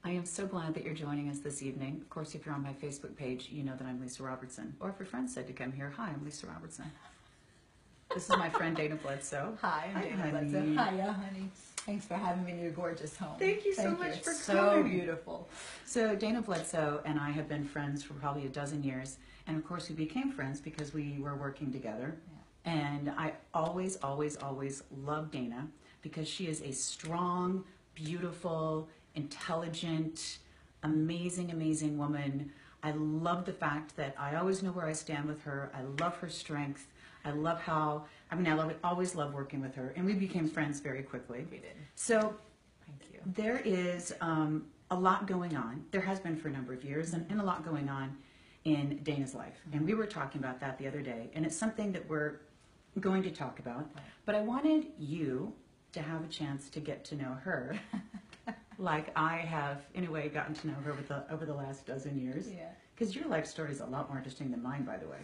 I am so glad that you're joining us this evening. Of course, if you're on my Facebook page, you know that I'm Lisa Robertson. Or if your friend said to come here, hi, I'm Lisa Robertson. This is my friend Dana Bledsoe. Hi, I'm Dana Bledsoe. Hiya, honey. Thanks for having me in your gorgeous home. Thank you so much for coming. So beautiful. So Dana Bledsoe and I have been friends for probably a dozen years. And of course, we became friends because we were working together. Yeah. And I always love Dana because she is a strong, beautiful, intelligent, amazing woman. I love the fact that I always know where I stand with her. I love her strength. I love how, always love working with her. And we became friends very quickly. We did. So, thank you. There is a lot going on. There has been for a number of years, and a lot going on in Dana's life. And we were talking about that the other day. And it's something that we're going to talk about. Right. But I wanted you to have a chance to get to know her. Like I have, in a way, gotten to know her over the last dozen years. Yeah. Because your life story is a lot more interesting than mine, by the way.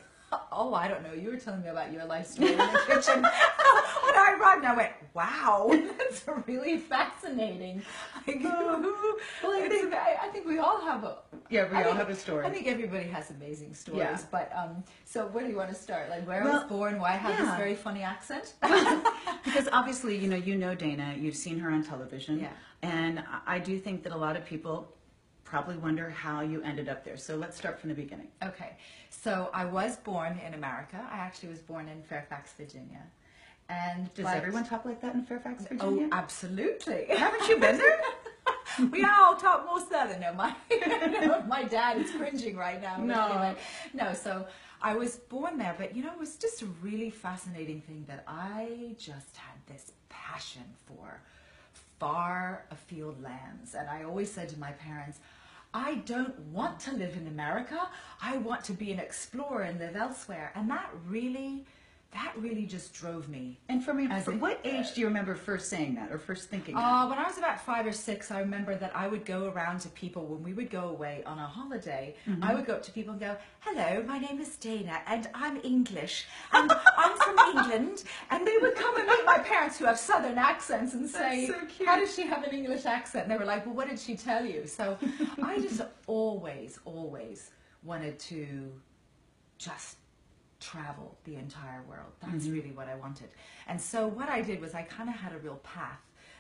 Oh, I don't know. You were telling me about your life story in the kitchen. When I arrived, I went, wow, that's really fascinating. Well, I think we all have a... Yeah, we all have a story. I think everybody has amazing stories. Yeah. But, so where do you want to start? Like where I was born, why I have this very funny accent? Because obviously, you know Dana. You've seen her on television. Yeah. And I do think that a lot of people probably wonder how you ended up there. So let's start from the beginning. Okay. So I was born in America. I actually was born in Fairfax, Virginia. And does everyone talk like that in Fairfax, Virginia? Oh, absolutely. Haven't you been there? We all talk more Southern. No, my dad is cringing right now. No. Anyway, no, so I was born there, but it was just a really fascinating thing that I just had this passion for far afield lands. And I always said to my parents, I don't want to live in America. I want to be an explorer and live elsewhere. And that really just drove me. And for me, what age do you remember first saying that or first thinking that? When I was about 5 or 6, I remember that I would go around to people when we would go away on a holiday. Mm-hmm. I would go up to people and go, hello, my name is Dana and I'm English and I'm from England. And they would come and meet my parents who have Southern accents and say, so cute. How does she have an English accent? And they were like, well, what did she tell you? So I just always wanted to just travel the entire world. That's really what I wanted. And so what I did was I kind of had a real path.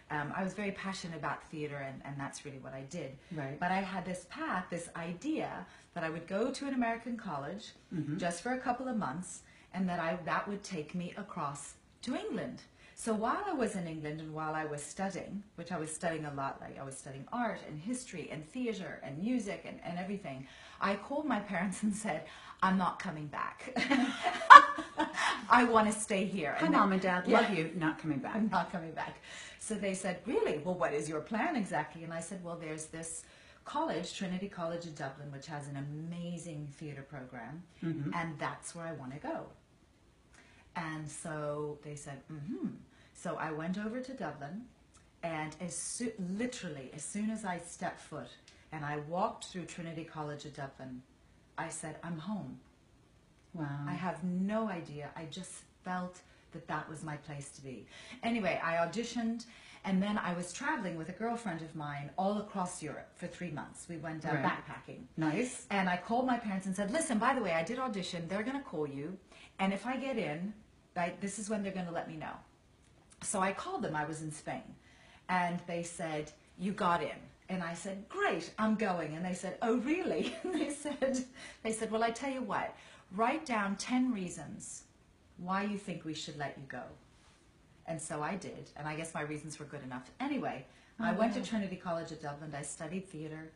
I was very passionate about theater and that's really what I did. Right. But I had this path, this idea that I would go to an American college just for a couple of months and that would take me across to England. So while I was in England and while I was studying, which I was studying a lot, like I was studying art and history and theater and music and everything, I called my parents and said, I'm not coming back. I want to stay here. Hi, Mom and Dad, love you, not coming back. I'm not coming back. So they said, really? Well, what is your plan exactly? And I said, well, there's this college, Trinity College of Dublin, which has an amazing theater program, and that's where I want to go. And so they said, So I went over to Dublin, and literally, as soon as I stepped foot and I walked through Trinity College of Dublin, I said, I'm home. Wow. I have no idea. I just felt that was my place to be. Anyway, I auditioned, and then I was traveling with a girlfriend of mine all across Europe for 3 months. We went backpacking. Nice. And I called my parents and said, listen, by the way, I did audition. They're going to call you, and if I get in, this is when they're going to let me know. So I called them. I was in Spain. And they said, you got in. And I said, great, I'm going. And they said, oh, really? And they said, well, I tell you what, write down 10 reasons why you think we should let you go. And so I did. And I guess my reasons were good enough. Anyway, I went to Trinity College of Dublin. I studied theater.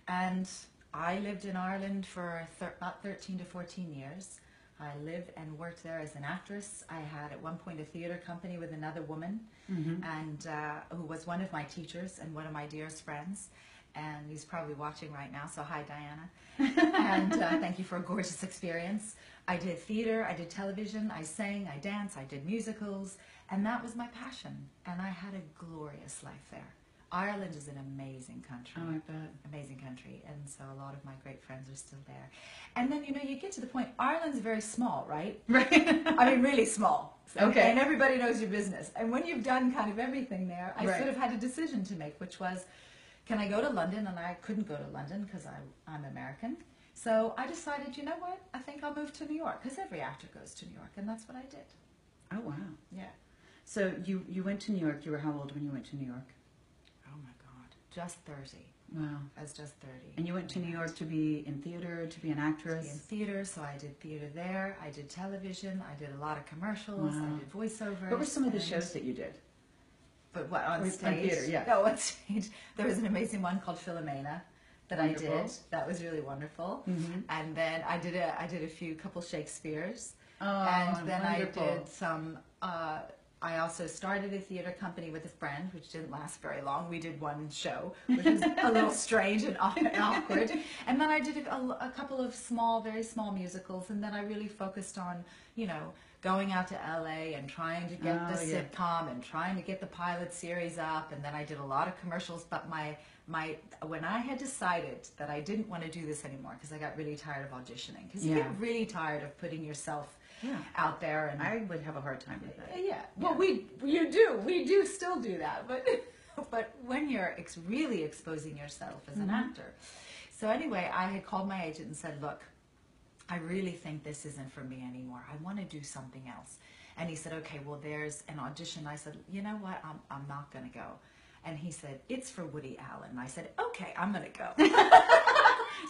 And I lived in Ireland for about 13 to 14 years. I lived and worked there as an actress. I had at one point a theater company with another woman, and who was one of my teachers and one of my dearest friends. And he's probably watching right now, so hi, Diana. And thank you for a gorgeous experience. I did theater, I did television, I sang, I danced, I did musicals, and that was my passion. And I had a glorious life there. Ireland is an amazing country. Oh, I bet. Amazing country. And so a lot of my great friends are still there. And then, you get to the point, Ireland's very small, right? Right. I mean, really small. Okay. And everybody knows your business. And when you've done kind of everything there, I sort of had a decision to make, which was, can I go to London? And I couldn't go to London because I'm American. So I decided, you know what? I think I'll move to New York, because every actor goes to New York, and that's what I did. Oh, wow. Yeah. So you went to New York. You were how old when you went to New York? Oh my God. Just 30. Wow. I was just 30. And you went to New York to be in theater, to be an actress? To be in theater, so I did theater there. I did television. I did a lot of commercials. Wow. I did voiceovers. What were some of the shows that you did? But what, on On stage? theater, yeah. No, on stage. There was an amazing one called Philomena that Wonderful. I did. That was really wonderful. Mm-hmm. And then I did a couple Shakespeare's. Oh, And then wonderful. I did some, I also started a theater company with a friend, which didn't last very long. We did one show, which was a little strange and awkward. And then I did a couple of very small musicals. And then I really focused on, going out to LA and trying to get the sitcom and trying to get the pilot series up. And then I did a lot of commercials. But when I had decided that I didn't want to do this anymore, because I got really tired of auditioning, because you get really tired of putting yourself out there, and I would have a hard time with that. yeah. Well, we do still do that, but when you're really exposing yourself as an actor. So anyway, I had called my agent and said, look, I really think this isn't for me anymore. I want to do something else. And he said, okay, well, there's an audition. I said, you know what? I'm not going to go. And he said, it's for Woody Allen. And I said, okay, I'm going to go.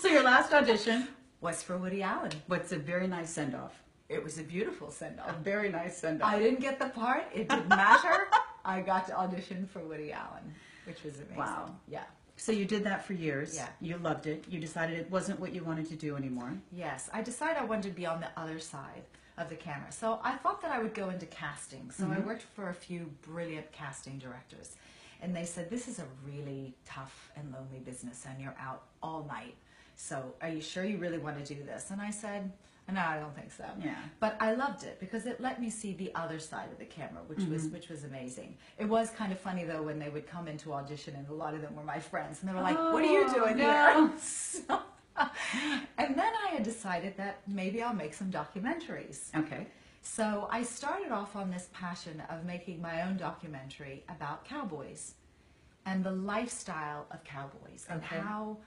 So your last audition was for Woody Allen. was a very nice send-off. It was a beautiful send-off. A very nice send-off. I didn't get the part. It didn't matter. I got to audition for Woody Allen, which was amazing. Wow. Yeah. So you did that for years. Yeah. You loved it. You decided it wasn't what you wanted to do anymore. Yes. I decided I wanted to be on the other side of the camera. So I thought that I would go into casting. So I worked for a few brilliant casting directors. And they said, this is a really tough and lonely business, and you're out all night. So are you sure you really want to do this? And I said, no, I don't think so. Yeah. But I loved it because it let me see the other side of the camera, which was amazing. It was kind of funny though when they would come into audition, and a lot of them were my friends, and they were like, "What are you doing here?" So, and then I had decided that maybe I'll make some documentaries. Okay. So I started off on this passion of making my own documentary about cowboys and the lifestyle of cowboys and how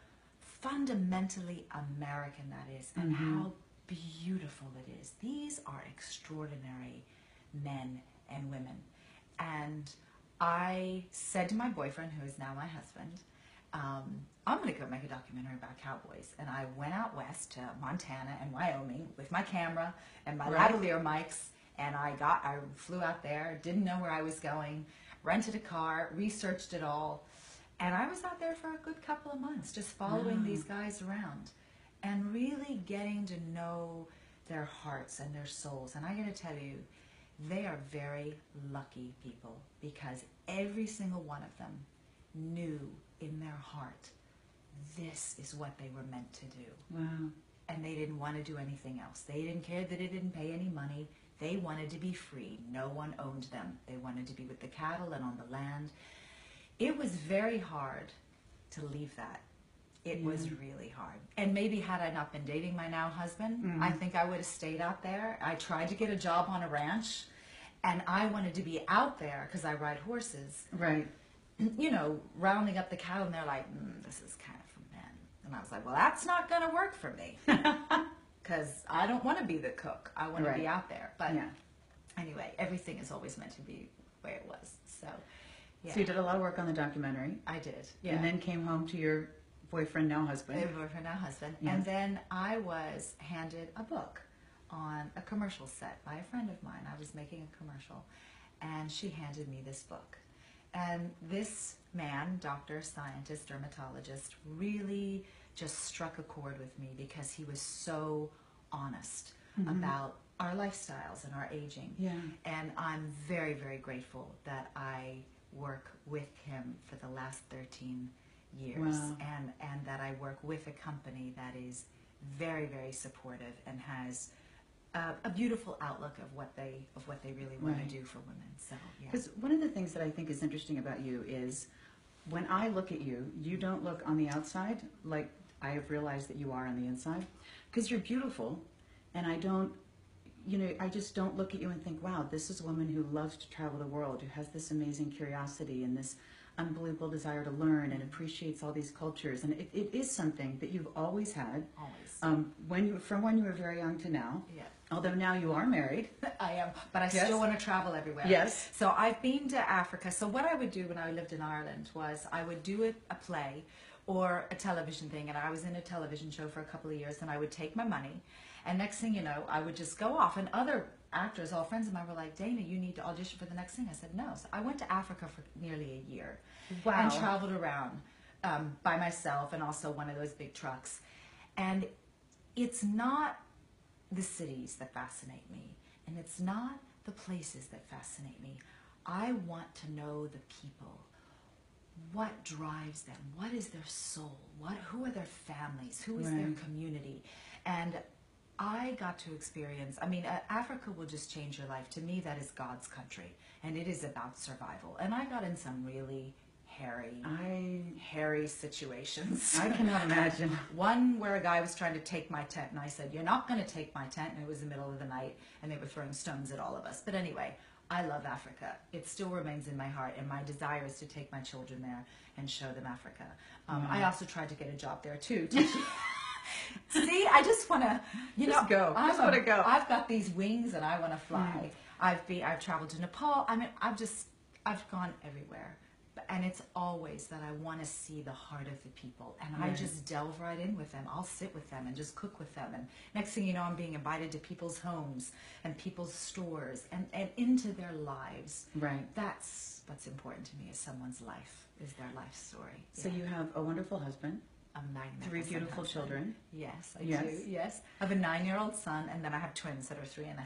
fundamentally American that is, and how beautiful it is. These are extraordinary men and women. And I said to my boyfriend, who is now my husband, I'm going to go make a documentary about cowboys. And I went out west to Montana and Wyoming with my camera and my lavalier mics, and I flew out there, didn't know where I was going, rented a car, researched it all, and I was out there for a good couple of months just following these guys around and really getting to know their hearts and their souls. And I got to tell you, they are very lucky people, because every single one of them knew in their heart this is what they were meant to do. Wow. And they didn't want to do anything else. They didn't care that it didn't pay any money. They wanted to be free. No one owned them. They wanted to be with the cattle and on the land. It was very hard to leave that. It was really hard. And maybe had I not been dating my now husband, I think I would have stayed out there. I tried to get a job on a ranch, and I wanted to be out there because I ride horses. Right. Rounding up the cattle, and they're like, this is kind of for men. And I was like, well, that's not going to work for me, because I don't want to be the cook. I want to be out there. But anyway, everything is always meant to be the way it was. So, So you did a lot of work on the documentary. I did. And then came home to your boyfriend, now husband. Boyfriend, now husband. Yeah. And then I was handed a book on a commercial set by a friend of mine. I was making a commercial, and she handed me this book. And this man, doctor, scientist, dermatologist, really just struck a chord with me because he was so honest about our lifestyles and our aging. Yeah. And I'm very, very grateful that I work with him for the last 13 years. Wow. And that I work with a company that is very, very supportive and has a beautiful outlook of what they really want to do for women. So, yeah. Because one of the things that I think is interesting about you is when I look at you, you don't look on the outside like I have realized that you are on the inside. Because you're beautiful, and I just don't look at you and think, wow, this is a woman who loves to travel the world, who has this amazing curiosity and this unbelievable desire to learn and appreciates all these cultures. And it is something that you've always had. Always. From when you were very young to now. Yeah. Although now you are married. I am, but I Yes. still want to travel everywhere. Yes. So I've been to Africa. So what I would do when I lived in Ireland was I would do a play or a television thing, and I was in a television show for a couple of years, and I would take my money, and next thing you know, I would just go off, and other actors, all friends of mine, were like, Dana, you need to audition for the next thing. I said, no. So I went to Africa for nearly a year. Wow. And traveled around by myself, and also one of those big trucks. And it's not the cities that fascinate me, and it's not the places that fascinate me. I want to know the people. What drives them? What is their soul? Who are their families? Who is their Right. community? And I got to experience, Africa will just change your life. To me, that is God's country, and it is about survival. And I got in some really hairy situations. I cannot imagine. One where a guy was trying to take my tent, and I said, you're not going to take my tent, and it was the middle of the night, and they were throwing stones at all of us. But anyway, I love Africa. It still remains in my heart, and my desire is to take my children there and show them Africa. I also tried to get a job there too. See, I just want to, Just go. Just wanna go. I've got these wings, and I want to fly. I've traveled to Nepal. I've gone everywhere. And it's always that I want to see the heart of the people. And I just delve right in with them. I'll sit with them and just cook with them. And next thing you know, I'm being invited to people's homes and people's stores and into their lives. Right. That's what's important to me, is someone's life, is their life story. So you have a wonderful husband, a magnificent 3 beautiful husband. children. Yes, I Yes. do. Yes. I have a 9-year-old son, and then I have twins that are 3.5.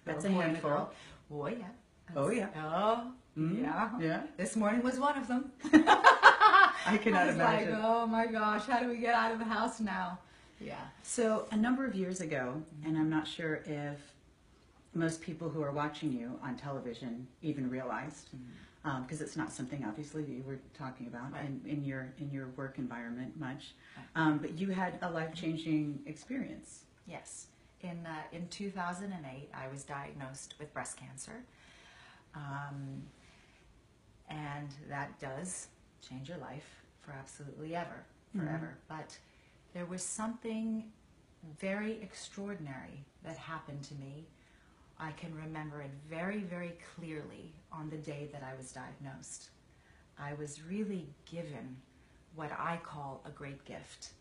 That's a a boy and handful. girl. Oh, yeah. Oh, yeah. Oh, yeah. Yeah. This morning was one of them. I cannot I was imagine. like, oh my gosh, how do we get out of the house now? Yeah. So a number of years ago, and I'm not sure if most people who are watching you on television even realized, because it's not something obviously that you were talking about Right. in your work environment much, Right. but you had a life-changing experience. Yes. In 2008, I was diagnosed with breast cancer. And that does change your life for absolutely forever. But there was something very extraordinary that happened to me. I can remember it very, very clearly on the day that I was diagnosed. I was really given what I call a great gift.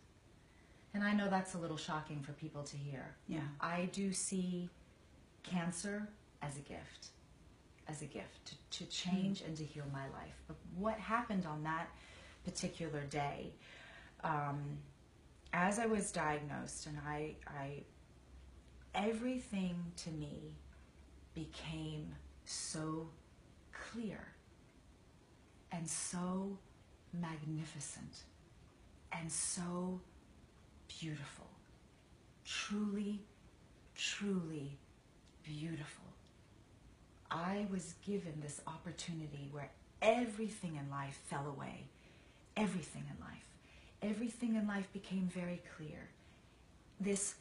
And I know that's a little shocking for people to hear. Yeah. I do see cancer as a gift to change and to heal my life. But what happened on that particular day, as I was diagnosed, and everything to me became so clear and so magnificent and so beautiful, truly, truly beautiful. I was given this opportunity where everything in life fell away. Everything in life became very clear. This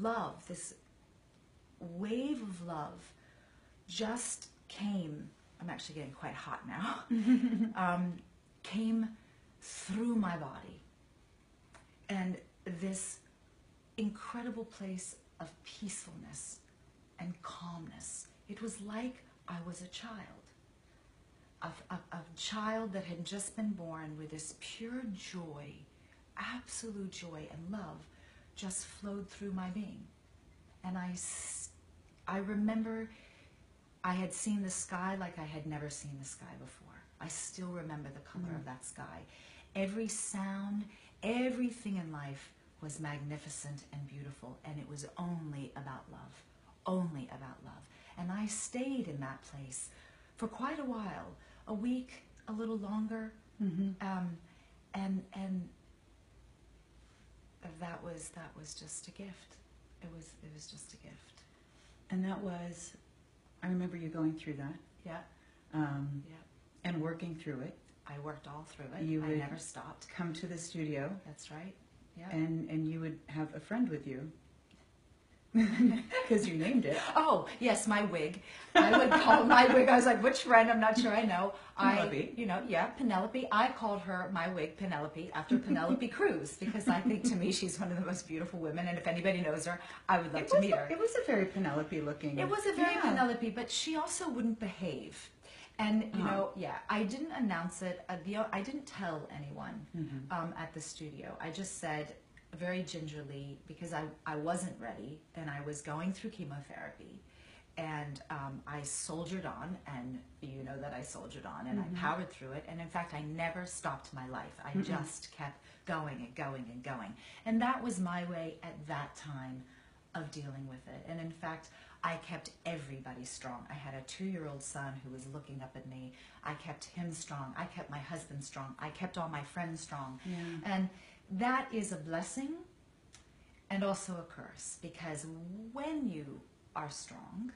love, this wave of love just came, I'm actually getting quite hot now, came through my body. And this incredible place of peacefulness and calmness. It was like I was a child, a child that had just been born, with this pure joy, absolute joy and love just flowed through my being. And I remember I had seen the sky like I had never seen the sky before. I still remember the color of that sky. Every sound, everything in life was magnificent and beautiful, and it was only about love, only about love. And I stayed in that place for quite a while, a week, a little longer, and that was just a gift. It was just a gift. And that was, I remember you going through that. Yeah. Yeah. Yeah. And working through it. I worked all through it. You I would never stopped. come to the studio. That's right. Yeah. And you would have a friend with you. Because you named it. Oh, yes, my wig. I would call my wig. I was like, which friend? I'm not sure I know. Penelope. Penelope. I called her my wig Penelope after Penelope Cruz because I think to me she's one of the most beautiful women. And if anybody knows her, I would love to meet her. It was a very Penelope looking. It was a very Penelope, but she also wouldn't behave. And, I didn't announce it. I didn't tell anyone at the studio. I just said very gingerly, because I wasn't ready and I was going through chemotherapy. And I soldiered on, and you know that I soldiered on, and I powered through it. And in fact, I never stopped my life. I just kept going and going and going. And that was my way at that time of dealing with it. And in fact, I kept everybody strong. I had a 2-year-old son who was looking up at me. I kept him strong. I kept my husband strong. I kept all my friends strong. Yeah. And that is a blessing and also a curse, because when you are strong,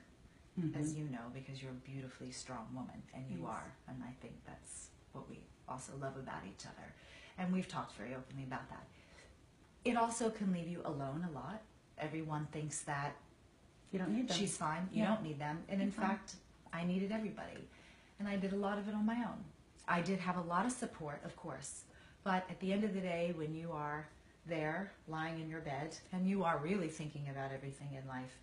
as you know, because you're a beautifully strong woman, and you are, and I think that's what we also love about each other. And we've talked very openly about that. It also can leave you alone a lot. Everyone thinks that You don't need them. she's fine, you don't need them. And in fact, I needed everybody. And I did a lot of it on my own. I did have a lot of support, of course. But at the end of the day, when you are there, lying in your bed, and you are really thinking about everything in life,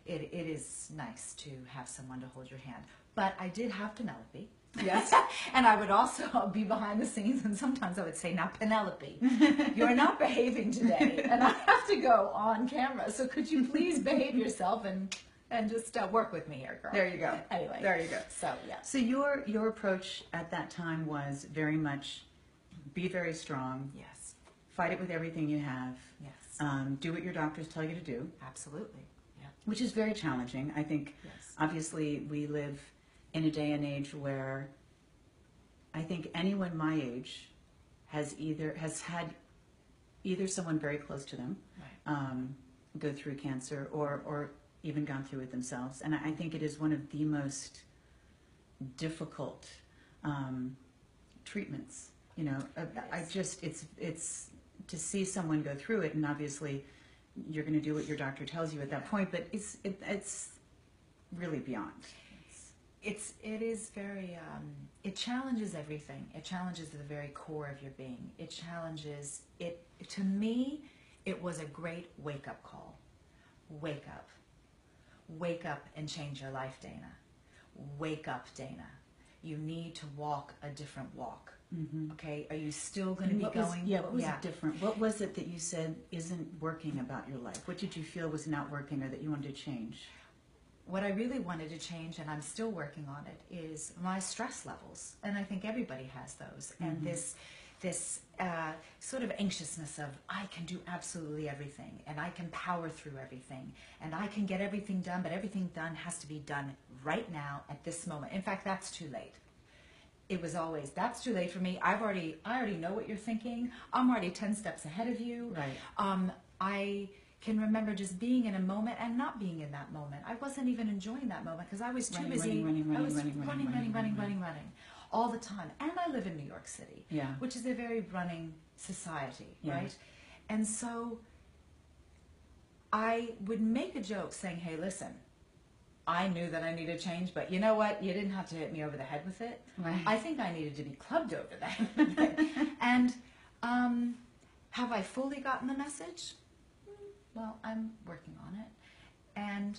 it is nice to have someone to hold your hand. But I did have Penelope. Yes. And I would also be behind the scenes, and sometimes I would say, now, Penelope, you're not behaving today, and I have to go on camera, so could you please behave yourself and just work with me here, girl. There you go. Anyway. There you go. So, yeah. So your approach at that time was very much be very strong. Yes. Fight it with everything you have. Yes. Do what your doctors tell you to do. Absolutely. Yeah. Which is very challenging. I think, Yes. obviously, we live in a day and age where I think anyone my age has had either someone very close to them go through cancer or even gone through it themselves. And I think it is one of the most difficult treatments. You know, it's to see someone go through it, and obviously you're going to do what your doctor tells you at that point, but it's really beyond. It is very, it challenges everything. It challenges the very core of your being. It challenges, to me, it was a great wake-up call. Wake up. Wake up and change your life, Dana. Wake up, Dana. You need to walk a different walk. Okay? Are you still going to be going? What was different? What was it that you said isn't working about your life? What did you feel was not working or that you wanted to change? What I really wanted to change, and I'm still working on it, is my stress levels. And I think everybody has those. And this sort of anxiousness of, I can do absolutely everything, and I can power through everything, and I can get everything done, but everything done has to be done right now at this moment. In fact, that's too late. It was always, that's too late for me. I already know what you're thinking. I'm already 10 steps ahead of you. Right. I can remember just being in a moment and not being in that moment. I wasn't even enjoying that moment because I was too busy. I was running all the time. And I live in New York City, which is a very running society, right? And so I would make a joke saying, hey, listen, I knew that I needed change, but you know what? You didn't have to hit me over the head with it. Right. I think I needed to be clubbed over the head with it. And have I fully gotten the message? Well, I'm working on it, and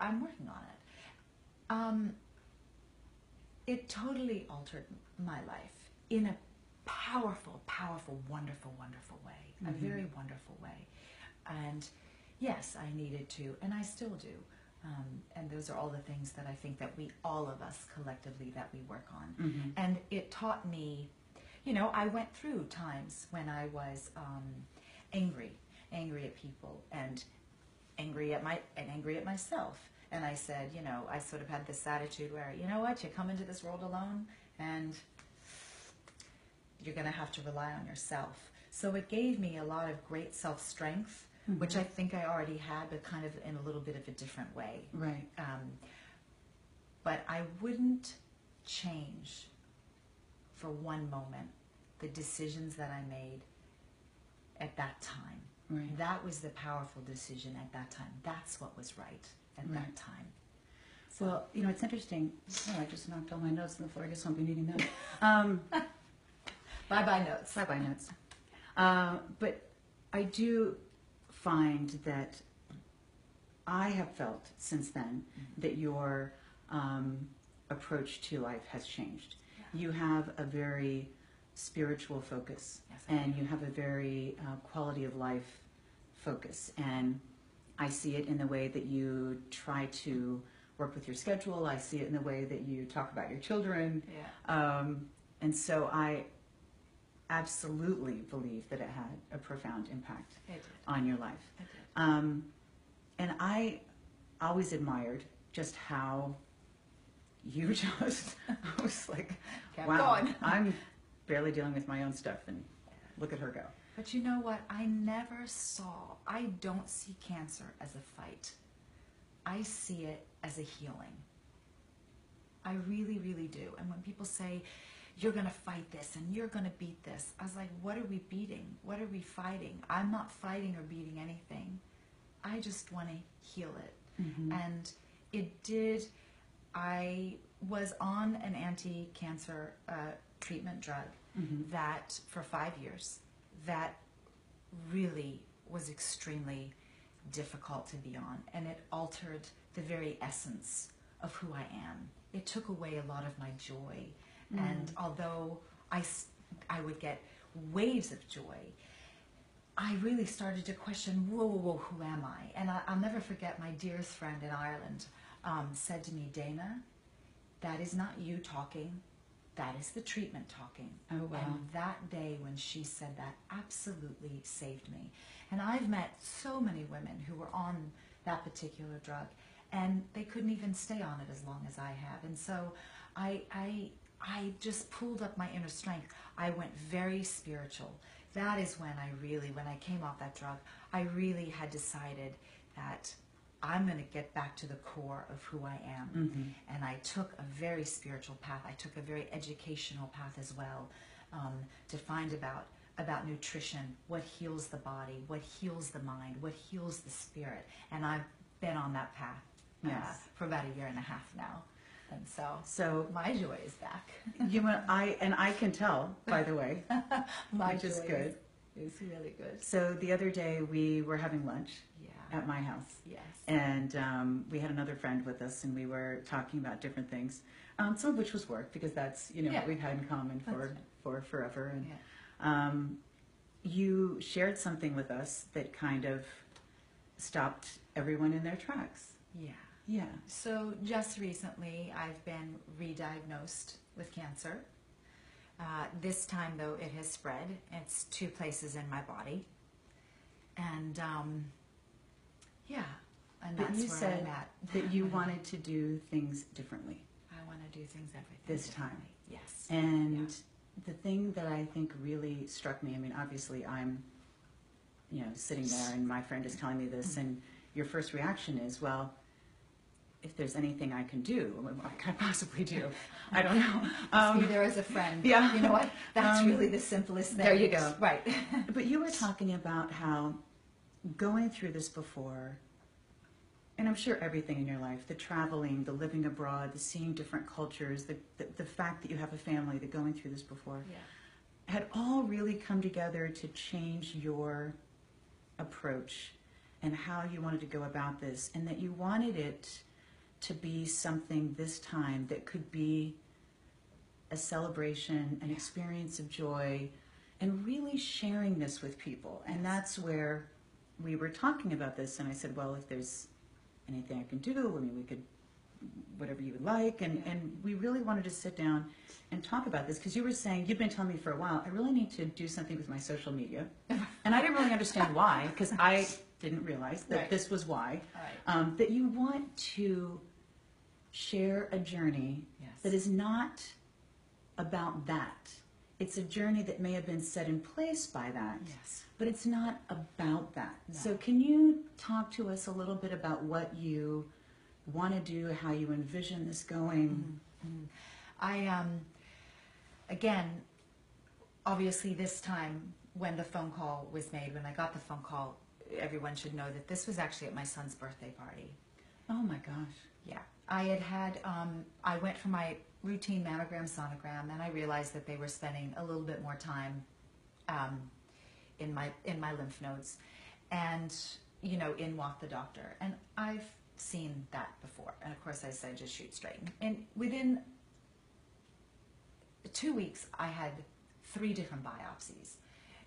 I'm working on it. It totally altered my life in a powerful, powerful, wonderful, wonderful way, a very wonderful way. And yes, I needed to, and I still do. And those are all the things that I think that all of us collectively, that we work on. And it taught me, you know, I went through times when I was angry at people and angry at myself. And I said, you know, I sort of had this attitude where, you know what, you come into this world alone and you're going to have to rely on yourself. So it gave me a lot of great self-strength, which I think I already had, but kind of in a little bit of a different way. Right. But I wouldn't change for one moment the decisions that I made at that time. Right. That was the powerful decision at that time. That's what was right at Right. that time. So, Well, you know, it's interesting. Oh, I just knocked all my notes on the floor. I guess I won't be needing those. bye-bye notes. Bye-bye notes. But I do find that I have felt since then that your approach to life has changed. Yeah. You have a very spiritual focus, Yes, I and do. you have a very quality of life focus. And I see it in the way that you try to work with your schedule. I see it in the way that you talk about your children. Yeah. And so I absolutely believe that it had a profound impact It did. on your life. It did. And I always admired just how you just, I was like, Kept wow, going. I'm barely dealing with my own stuff, and look at her go. But you know what? I don't see cancer as a fight. I see it as a healing. I really, really do. And when people say, you're going to fight this and you're going to beat this, I was like, what are we beating? What are we fighting? I'm not fighting or beating anything. I just want to heal it. Mm-hmm. And it did. I was on an anti-cancer treatment drug Mm-hmm. that for 5 years, that really was extremely difficult to be on, and it altered the very essence of who I am. It took away a lot of my joy, and although I would get waves of joy, I really started to question, whoa, who am I? And I'll never forget my dearest friend in Ireland said to me, Dana, that is not you talking, that is the treatment talking. Oh, wow. And that day when she said that absolutely saved me. And I've met so many women who were on that particular drug, and they couldn't even stay on it as long as I have. And so I just pulled up my inner strength. I went very spiritual. That is when when I came off that drug, I really had decided that I'm going to get back to the core of who I am. Mm-hmm. And I took a very spiritual path. I took a very educational path as well, to find about nutrition, what heals the body, what heals the mind, what heals the spirit. And I've been on that path Yes. for about 1.5 years now. And So my joy is back. I can tell, by the way, My which is joy good. is really good. So the other day we were having lunch Yeah. at my house. Yes. And we had another friend with us, and we were talking about different things, some of which was work, because that's Yeah. what we've had in common That's for forever. And Yeah. you shared something with us that kind of stopped everyone in their tracks. Yeah. Yeah. So just recently, I've been re-diagnosed with cancer. This time, though, it has spread. It's 2 places in my body. And, yeah, and But that's you where said I'm at. that you wanted to do things differently I want to do things everything this time. differently. Yes. And the thing that I think really struck me, I mean, obviously I'm, sitting there and my friend is telling me this, and your first reaction is, well, if there's anything I can do, what can I possibly do? I don't know. Be there as a friend. yeah. You know what? That's really the simplest thing. There you go. Right. But you were talking about how going through this before, and I'm sure everything in your life, the traveling, the living abroad, the seeing different cultures, the fact that you have a family, the going through this before, Yeah. had all really come together to change your approach and how you wanted to go about this, and that you wanted it to be something this time that could be a celebration, an experience of joy, and really sharing this with people. And that's where we were talking about this, and I said, well, if there's anything I can do, I mean, we could, whatever you would like, and we really wanted to sit down and talk about this, because you were saying, you've been telling me for a while, I really need to do something with my social media. And I didn't really understand why, because I didn't realize that Right. this was why. Right. That you want to share a journey Yes. that is not about that. It's a journey that may have been set in place by that, Yes. but it's not about that. No. So can you talk to us a little bit about what you want to do, how you envision this going? I again, obviously this time when the phone call was made, when I got the phone call, everyone should know that this was actually at my son's birthday party. Oh my gosh. Yeah. I went for my routine mammogram, sonogram, and I realized that they were spending a little bit more time in my lymph nodes, and in walked the doctor. And I've seen that before. And of course I said, just shoot straight. And within 2 weeks, I had 3 different biopsies.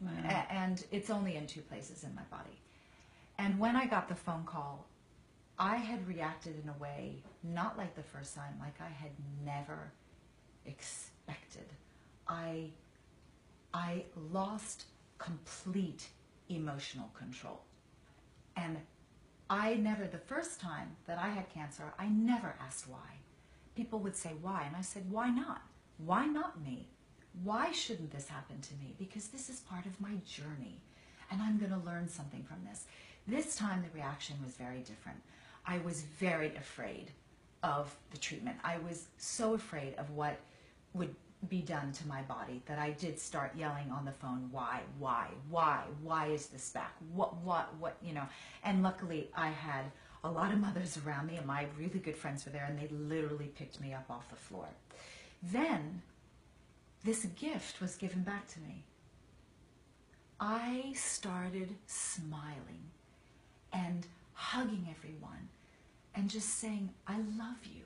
Wow. And it's only in 2 places in my body. And when I got the phone call, I had reacted in a way, not like the first time, like I had never expected. I lost complete emotional control. And the first time that I had cancer, I never asked why. People would say, why? And I said, why not? Why not me? Why shouldn't this happen to me? Because this is part of my journey, and I'm going to learn something from this. This time, the reaction was very different. I was very afraid of the treatment. I was so afraid of what would be done to my body that I did start yelling on the phone, why is this back? What, And luckily, I had a lot of mothers around me, and my really good friends were there, and they literally picked me up off the floor. Then, this gift was given back to me. I started smiling and hugging everyone and just saying, I love you.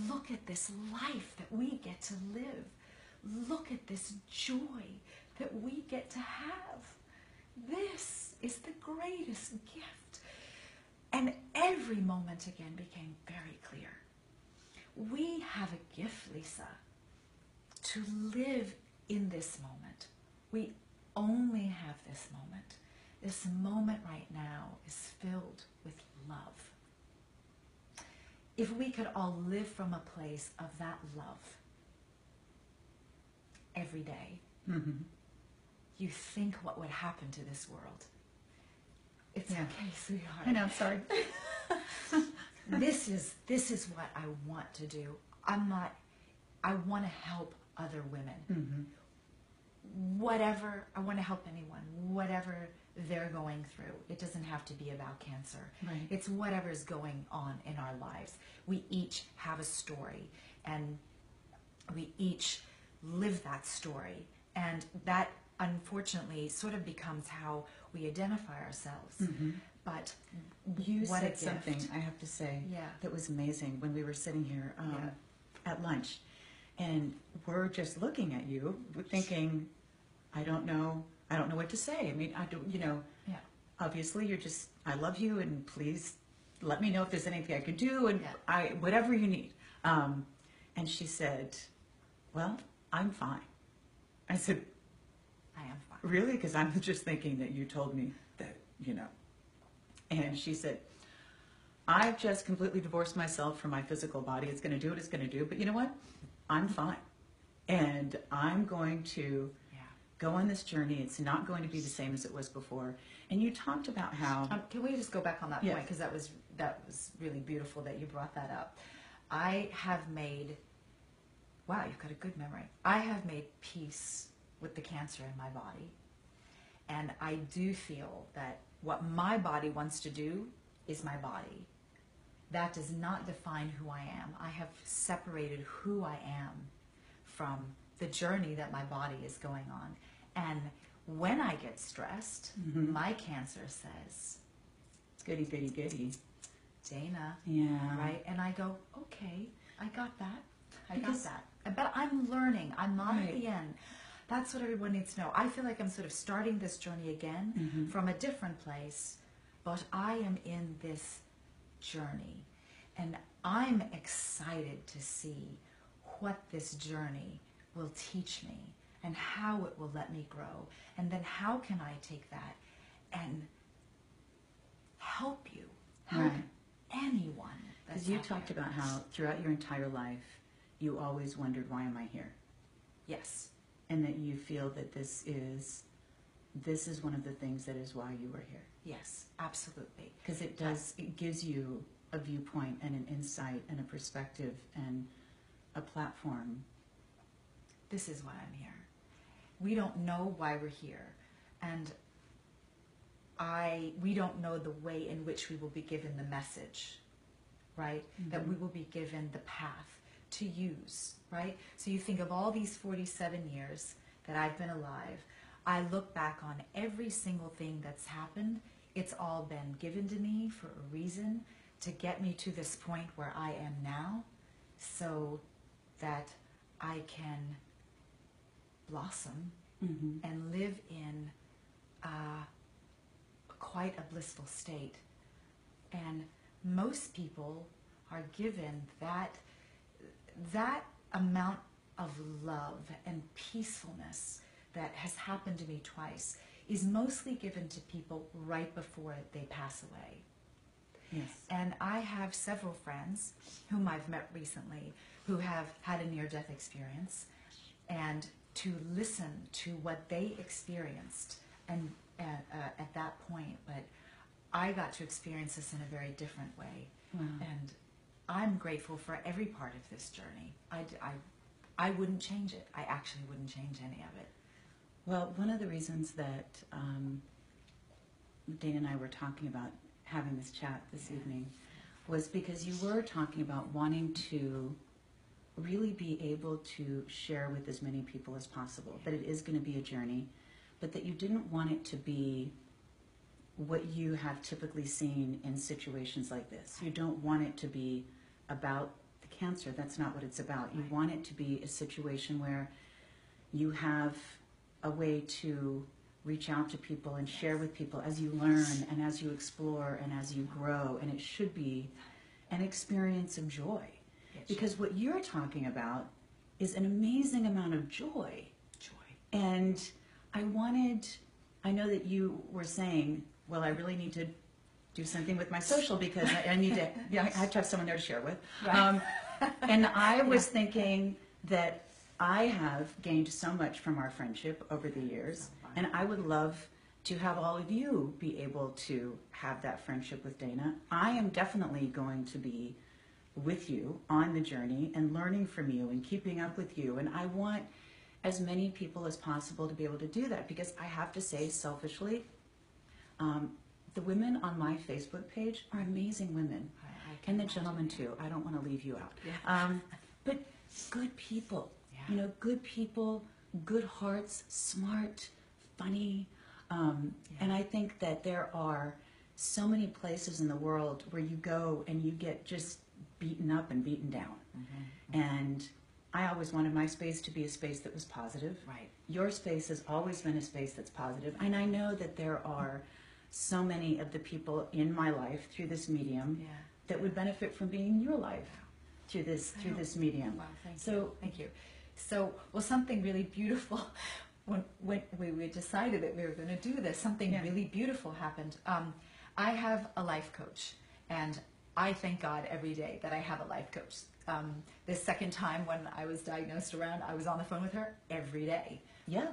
Look at this life that we get to live. Look at this joy that we get to have. This is the greatest gift. And every moment again became very clear. We have a gift, Lisa, to live in this moment. We only have this moment. This moment right now is filled with love. If we could all live from a place of that love every day, you think what would happen to this world. It's okay, sweetheart. I know, sorry. This is what I want to do. I want to help other women. Whatever, I want to help anyone, whatever they're going through. It doesn't have to be about cancer. Right. It's whatever's going on in our lives. We each have a story, and we each live that story. And that, unfortunately, sort of becomes how we identify ourselves. But You what said a something, gift. I have to say, Yeah. that was amazing when we were sitting here at lunch. And we're just looking at you, thinking, I don't know what to say. I mean, Yeah. obviously you're just, I love you, and please let me know if there's anything I could do, and Yeah. whatever you need. And she said, well, I'm fine. I said, I am fine. really? Because I'm just thinking that you told me that, And she said, I've just completely divorced myself from my physical body. It's going to do what it's going to do. But you know what? I'm fine. And I'm going to go on this journey. It's not going to be the same as it was before. And you talked about how... Can we just go back on that Yes. point? Because that was really beautiful that you brought that up. I have made... Wow, you've got a good memory. I have made peace with the cancer in my body. And I do feel that what my body wants to do is my body. That does not define who I am. I have separated who I am from the journey that my body is going on. And when I get stressed, my cancer says, Goody, goody, goody. Dana, Yeah. right? And I go, okay, I got that. I got Because- that. But I'm learning. I'm not at Right. the end. That's what everyone needs to know. I feel like I'm sort of starting this journey again from a different place, but I am in this journey. And I'm excited to see what this journey will teach me and how it will let me grow. And then how can I take that and help you, help Right. anyone. Because you out talked there. about how throughout your entire life, you always wondered, why am I here? Yes. And that you feel that this is one of the things that is why you were here. Yes, absolutely. Because it gives you a viewpoint and an insight and a perspective and a platform. This is why I'm here. We don't know why we're here, And we don't know the way in which we will be given the message, right? Mm-hmm. That we will be given the path to use, right? So you think of all these 47 years that I've been alive, I look back on every single thing that's happened. It's all been given to me for a reason, to get me to this point where I am now, so that I can blossom and live in quite a blissful state. And most people are given that amount of love and peacefulness that has happened to me twice is mostly given to people right before they pass away. Yes. And I have several friends whom I've met recently who have had a near-death experience, and to listen to what they experienced and at that point, but I got to experience this in a very different way. Wow. And I'm grateful for every part of this journey. I wouldn't change it. I actually wouldn't change any of it. Well, one of the reasons that Dana and I were talking about having this chat this evening was because you were talking about wanting to really be able to share with as many people as possible, that it is going to be a journey, but that you didn't want it to be what you have typically seen in situations like this. You don't want it to be about the cancer. That's not what it's about. You want it to be a situation where you have a way to reach out to people and share with people as you learn and as you explore and as you grow. And it should be an experience of joy. Because what you're talking about is an amazing amount of joy. And I know that you were saying, well, I really need to do something with my social because I need to, I have to have someone there to share with. Right. And I was thinking that I have gained so much from our friendship over the years, and I would love to have all of you be able to have that friendship with Dana. I am definitely going to be with you on the journey and learning from you and keeping up with you, and I want as many people as possible to be able to do that, because I have to say selfishly, the women on my Facebook page are amazing women, and the gentlemen too. I don't want to leave you out. But good people, good people, good hearts, smart, funny. And I think that there are so many places in the world where you go and you get just beaten up and beaten down. And I always wanted my space to be a space that was positive. Right. Your space has always been a space that's positive. And I know that there are so many of the people in my life through this medium that would benefit from being in your life through this medium. Wow, thank you. So, well, something really beautiful, when we decided that we were going to do this, something really beautiful happened. I have a life coach, and I thank God every day that I have a life coach. This second time when I was diagnosed I was on the phone with her every day.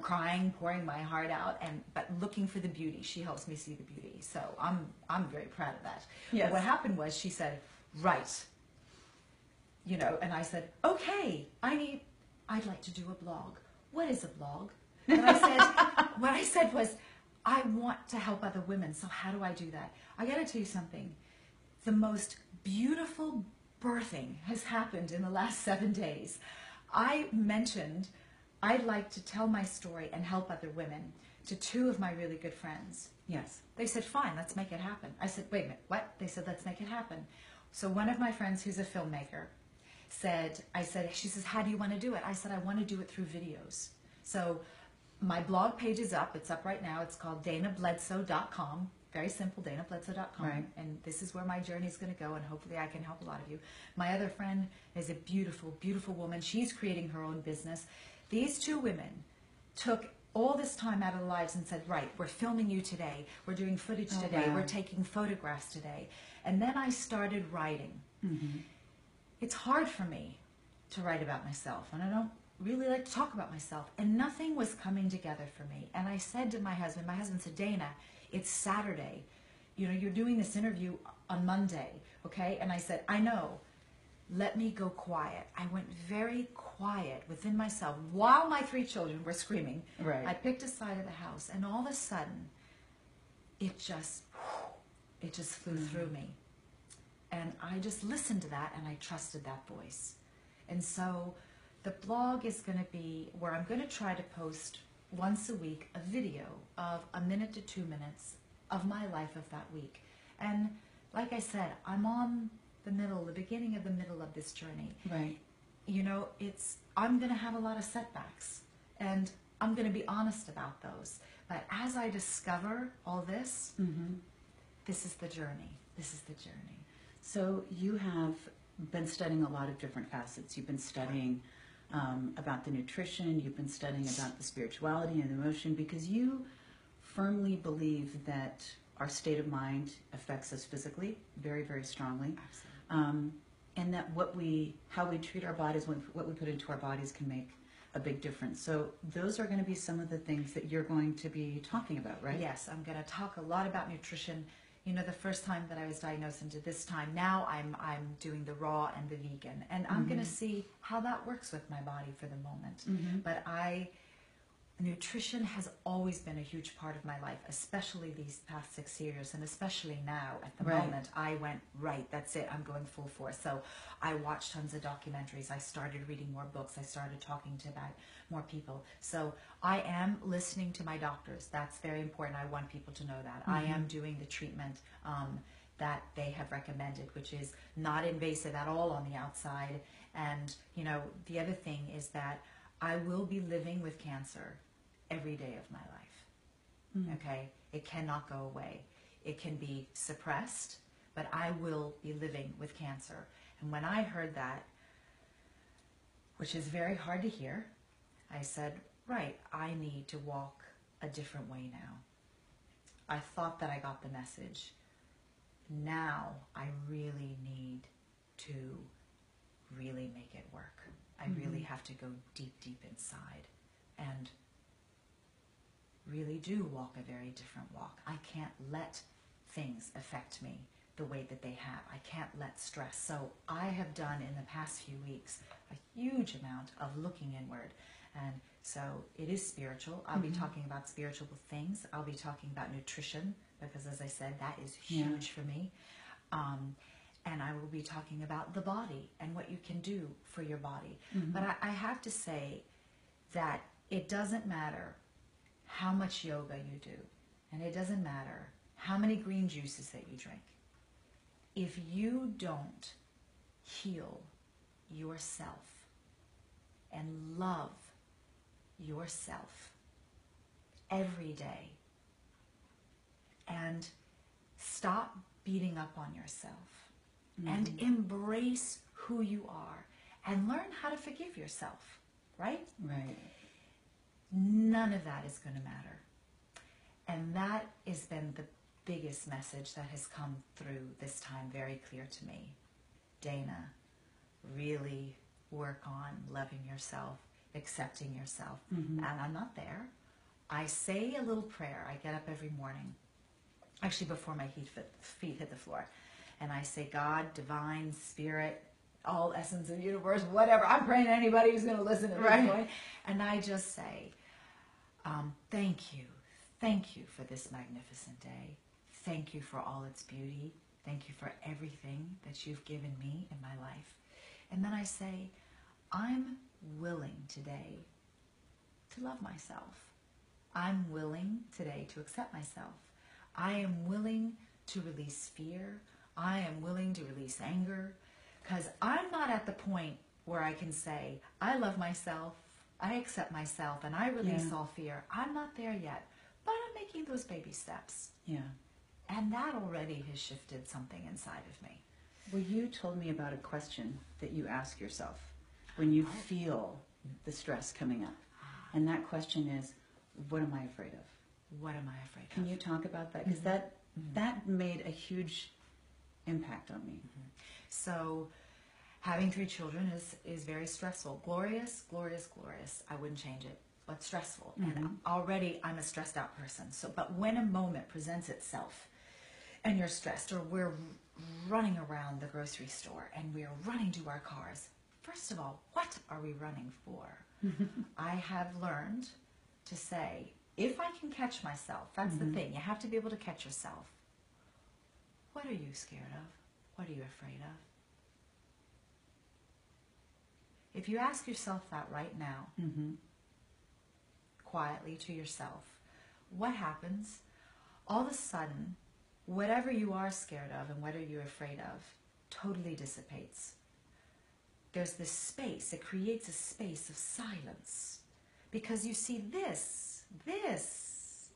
Crying, pouring my heart out, but looking for the beauty. She helps me see the beauty. So I'm very proud of that. Yes. But what happened was she said, right. And I said, okay, I'd like to do a blog. What is a blog? And what I said was, I want to help other women. So how do I do that? I got to tell you something. The most beautiful birthing has happened in the last 7 days. I mentioned I'd like to tell my story and help other women to 2 of my really good friends. Yes. They said, fine, let's make it happen. I said, wait a minute, what? They said, let's make it happen. So one of my friends who's a filmmaker she says, how do you want to do it? I said, I want to do it through videos. So my blog page is up. It's up right now. It's called danabledsoe.com. Very simple, danabledsoe.com. Right. And this is where my journey is going to go, and hopefully I can help a lot of you. My other friend is a beautiful, beautiful woman. She's creating her own business. These 2 women took all this time out of their lives and said, right, we're filming you today. We're doing footage today. Wow. We're taking photographs today. And then I started writing. It's hard for me to write about myself, and I don't really like to talk about myself, and nothing was coming together for me. And I said to my husband said, Dana, it's Saturday. You're doing this interview on Monday, okay? And I said, I know. let me go quiet. I went very quiet within myself while my 3 children were screaming. Right. I picked a side of the house, and all of a sudden, it just flew through me. And I just listened to that, and I trusted that voice. And so the blog is going to be where I'm going to try to post once a week a video of 1 minute to 2 minutes of my life of that week. And like I said, I'm on the beginning of the middle of this journey. Right. You know, I'm going to have a lot of setbacks, and I'm going to be honest about those. But as I discover all this, this is the journey. This is the journey. So you have been studying a lot of different facets. You've been studying about the nutrition. You've been studying about the spirituality and emotion, because you firmly believe that our state of mind affects us physically very, very strongly. Absolutely. And that how we treat our bodies, what we put into our bodies can make a big difference. So those are going to be some of the things that you're going to be talking about, right? Yes, I'm going to talk a lot about nutrition. You know, the first time that I was diagnosed into this time, now I'm doing the raw and the vegan. And I'm going to see how that works with my body for the moment. But nutrition has always been a huge part of my life, especially these past 6 years, and especially now at the moment. I went, right, that's it, I'm going full force. So I watched tons of documentaries. I started reading more books. I started talking to about more people. So I am listening to my doctors. That's very important. I want people to know that. I am doing the treatment that they have recommended, which is not invasive at all on the outside. And, you know, the other thing is that I will be living with cancer every day of my life. Okay? It cannot go away. It can be suppressed, but I will be living with cancer. And when I heard that, which is very hard to hear, I said, right, I need to walk a different way now. I thought that I got the message. Now I really need to really make it work. I really have to go deep, deep inside and really do walk a very different walk. I can't let things affect me the way that they have. I can't let stress. So I have done in the past few weeks a huge amount of looking inward. And so it is spiritual. I'll be talking about spiritual things. I'll be talking about nutrition, because as I said, that is huge for me. And I will be talking about the body and what you can do for your body. But I have to say that it doesn't matter how much yoga you do, and it doesn't matter how many green juices that you drink. If you don't heal yourself and love yourself every day and stop beating up on yourself and embrace who you are and learn how to forgive yourself, right? Right. None of that is going to matter. And that has been the biggest message that has come through this time very clear to me. Dana, really work on loving yourself, accepting yourself. And I'm not there. I say a little prayer. I get up every morning, actually before my feet hit the floor. And I say, God, divine, spirit, all essence of the universe, whatever. I'm praying to anybody who's going to listen at this point. And I just say, thank you. Thank you for this magnificent day. Thank you for all its beauty. Thank you for everything that you've given me in my life. And then I say, I'm willing today to love myself. I'm willing today to accept myself. I am willing to release fear. I am willing to release anger, because I'm not at the point where I can say, I love myself, I accept myself, and I release all fear. I'm not there yet, but I'm making those baby steps. Yeah. And that already has shifted something inside of me. Well, you told me about a question that you ask yourself when you feel the stress coming up. And that question is, what am I afraid of? What am I afraid of? Can you talk about that? Because that made a huge impact on me. So having 3 children is very stressful. Glorious, glorious, glorious. I wouldn't change it, but stressful. And already I'm a stressed out person. So, but when a moment presents itself, and you're stressed, or we're running around the grocery store and we're running to our cars. First of all, what are we running for? I have learned to say, if I can catch myself, that's the thing, you have to be able to catch yourself. What are you scared of? What are you afraid of? If you ask yourself that right now, quietly to yourself, what happens? All of a sudden, whatever you are scared of and what are you afraid of totally dissipates. There's this space. It creates a space of silence. Because you see, this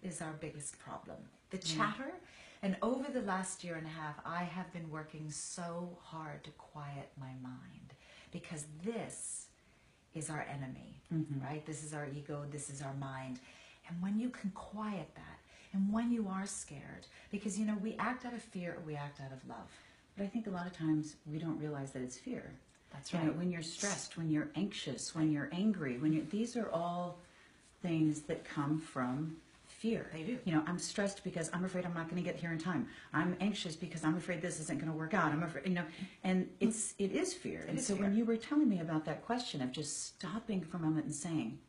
is our biggest problem. The chatter. And over the last year and a half, I have been working so hard to quiet my mind. Because this is our enemy, right? This is our ego. This is our mind. And when you can quiet that, and when you are scared, because, you know, we act out of fear or we act out of love. But I think a lot of times we don't realize that it's fear. That's You right. know, when you're stressed, when you're anxious, when you're angry, these are all things that come from fear. They do. You know, I'm stressed because I'm afraid I'm not going to get here in time. I'm anxious because I'm afraid this isn't going to work out. I'm afraid, you know, and it is fear. And so when you were telling me about that question of just stopping for a moment and saying,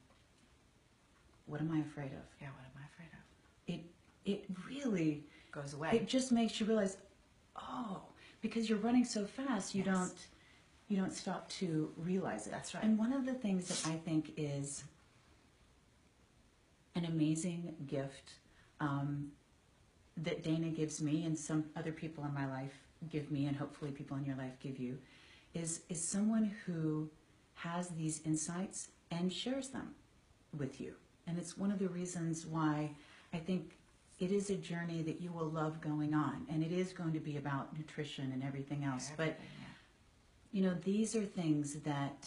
what am I afraid of? Yeah, what am I afraid of? It really Goes away. It just makes you realize, oh, because you're running so fast, you don't stop to realize it. That's right. And one of the things that I think is an amazing gift that Dana gives me and some other people in my life give me, and hopefully people in your life give you, is someone who has these insights and shares them with you. And it's one of the reasons why I think it is a journey that you will love going on. And it is going to be about nutrition and everything else. But, you know, these are things that,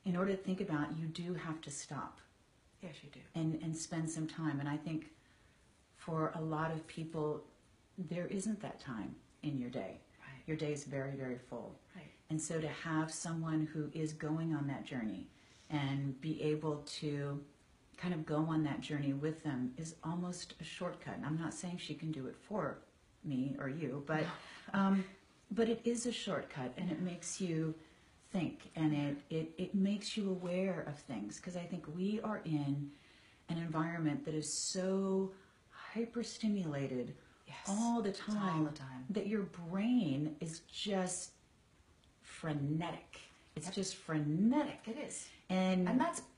in order to think about, you do have to stop. Yes, you do. And spend some time. And I think for a lot of people, there isn't that time in your day. Right. Your day is very, very full. Right. And so to have someone who is going on that journey and be able to kind of go on that journey with them is almost a shortcut. And I'm not saying she can do it for me or you, but it is a shortcut, and it makes you think, and it makes you aware of things, because I think we are in an environment that is so hyper-stimulated all the time that your brain is just frenetic. It's just frenetic. It is. And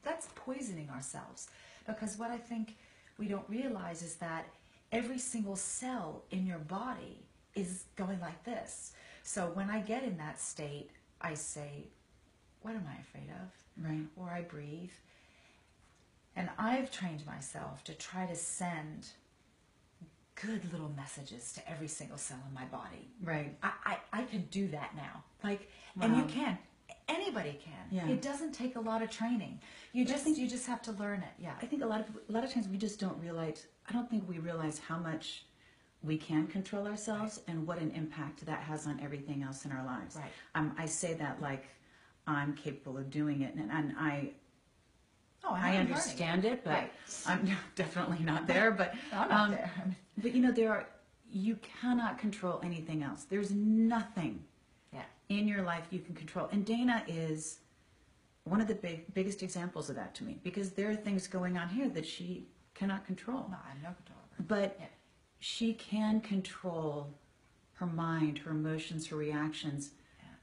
that's poisoning ourselves, because what I think we don't realize is that every single cell in your body is going like this. So when I get in that state, I say, what am I afraid of? Right. Or I breathe. And I've trained myself to try to send good little messages to every single cell in my body. Right. I can do that now. And you can. Anybody can. Yeah. It doesn't take a lot of training. You just have to learn it. Yeah. I think a lot of times we just don't realize. I don't think we realize how much we can control ourselves and what an impact that has on everything else in our lives. Right. I say that like I'm capable of doing it, and I I'm understand it, but right. I'm definitely not there. But I'm not there. But you know, you cannot control anything else. There's nothing in your life you can control. And Dana is one of the biggest examples of that to me, because there are things going on here that she cannot control. No, I have no control over it. But she can control her mind, her emotions, her reactions,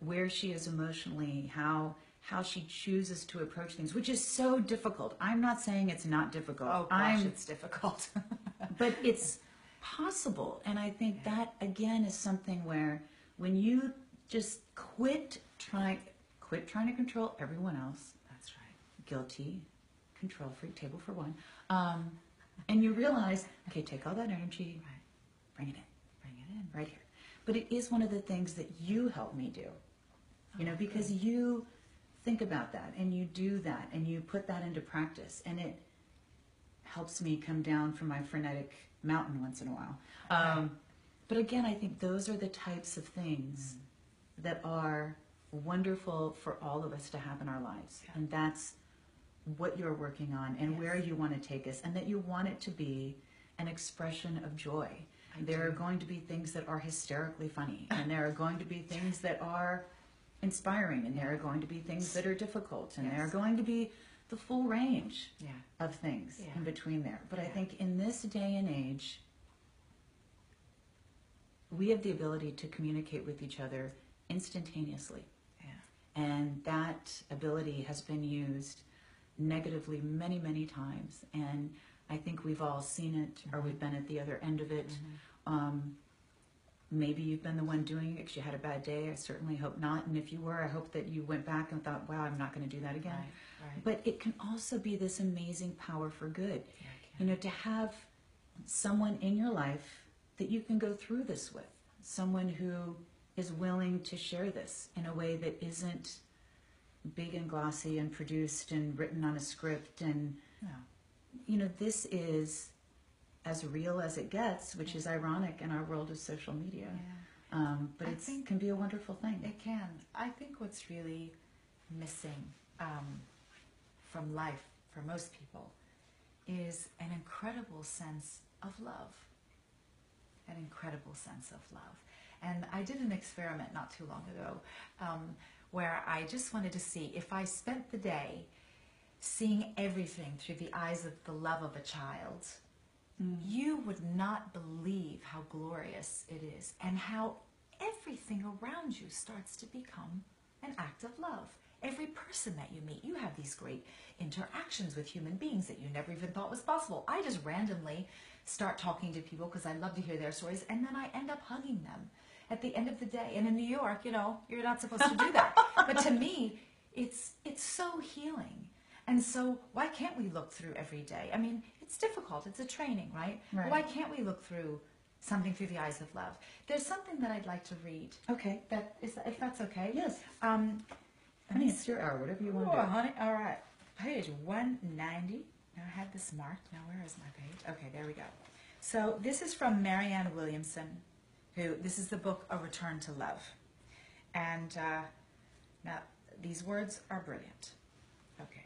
where she is emotionally, how she chooses to approach things, which is so difficult. I'm not saying it's not difficult. Oh gosh, it's difficult. But it's possible. And I think that, again, is something where when you just quit trying to control everyone else. That's right. Guilty, control freak, table for one. And you realize, okay, take all that energy, bring it in, right here. But it is one of the things that you help me do, you know, because you think about that and you do that and you put that into practice, and it helps me come down from my frenetic mountain once in a while. But again, I think those are the types of things that are wonderful for all of us to have in our lives. And that's what you're working on and where you want to take us, and that you want it to be an expression of joy. There are going to be things that are hysterically funny, and there are going to be things that are inspiring, and there are going to be things that are difficult, and there are going to be the full range of things in between there. But I think in this day and age, we have the ability to communicate with each other instantaneously. And that ability has been used negatively many, many times. And I think we've all seen it, or we've been at the other end of it. Maybe you've been the one doing it because you had a bad day. I certainly hope not. And if you were, I hope that you went back and thought, wow, I'm not going to do that again. But it can also be this amazing power for good. You know, to have someone in your life that you can go through this with. Someone who is willing to share this in a way that isn't big and glossy and produced and written on a script. And, you know, this is as real as it gets, which is ironic in our world of social media. But it can be a wonderful thing. It can. I think what's really missing from life for most people is an incredible sense of love. An incredible sense of love. And I did an experiment not too long ago where I just wanted to see if I spent the day seeing everything through the eyes of the love of a child, you would not believe how glorious it is and how everything around you starts to become an act of love. Every person that you meet, you have these great interactions with human beings that you never even thought was possible. I just randomly start talking to people because I love to hear their stories, and then I end up hugging them at the end of the day. And in New York, you know, you're not supposed to do that. But to me, it's so healing. And so why can't we look through every day? I mean, it's difficult. It's a training, right? But why can't we look through something through the eyes of love? There's something that I'd like to read. Okay. If that's okay. Yes. Honey, it's your hour. Whatever you want to do. Honey, all right. Page 190. Now I had this marked. Now where is my page? Okay, there we go. So this is from Marianne Williamson, this is the book A Return to Love. And now these words are brilliant. Okay.